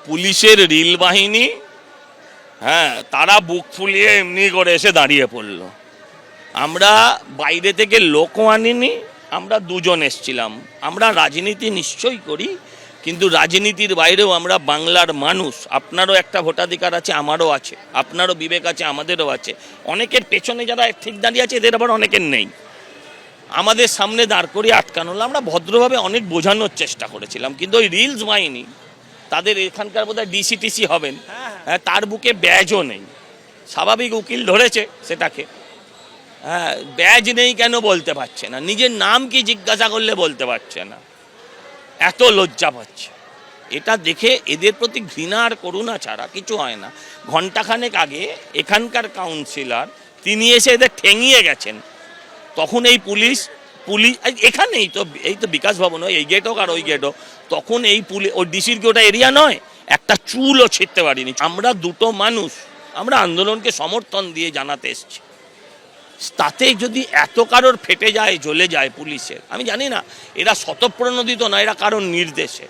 পুলিশের রিল বাহিনী, হ্যাঁ, তারা বুক ফুলিয়ে এমনি করে এসে দাঁড়িয়ে পড়ল। আমরা বাইরে থেকে লোকও আনিনি, আমরা দুজন এসছিলাম। আমরা রাজনীতি নিশ্চয়ই করি, কিন্তু রাজনীতির বাইরেও আমরা বাংলার মানুষ। আপনারও একটা ভোটাধিকার আছে, আমারও আছে, আপনারও বিবেক আছে, আমাদেরও আছে। অনেকের পেছনে যারা ঠিক দাঁড়িয়ে আছে এদের আবার অনেকের নেই। আমাদের সামনে দাঁড় করিয়ে আটকানো হলো। আমরা ভদ্রভাবে অনেক বোঝানোর চেষ্টা করেছিলাম, কিন্তু ওই রিলস বাহিনী, তাদের এখানকার বোধহয় ডিসিটিসি হবেন, হ্যাঁ, তার বুকে ব্যাজও নেই। স্বাভাবিক উকিল ধরেছে সেটাকে, হ্যাঁ, ব্যাজ নেই কেন বলতে পারছে না, নিজের নাম কি জিজ্ঞাসা করলে বলতে পারছে না, এত লজ্জা পাচ্ছে। এটা দেখে এদের প্রতি ঘৃণা আর করুণা ছাড়া কিছু হয় না। ঘণ্টাখানেক আগে এখানকার কাউন্সিলর তিনি এসে এদের ঠেঙিয়ে গেছেন, তখন এই পুলিশ এখানেই তো, এই তো বিকাশ ভবন, এই গেট হোক আর ওই গেট হোক, তখন এই পুলিশ, ওই ডিসির কি ওটা এরিয়া নয়, একটা চুলও ছিঁড়তে পারিনি। আমরা দুটো মানুষ, আমরা আন্দোলনকে সমর্থন দিয়ে জানাতে এসেছি। তাতে যদি এত কারোর ফেটে যায়, জ্বলে যায় পুলিশের, আমি জানি না এরা স্বতঃপ্রণোদিত না, এরা কারোর নির্দেশে।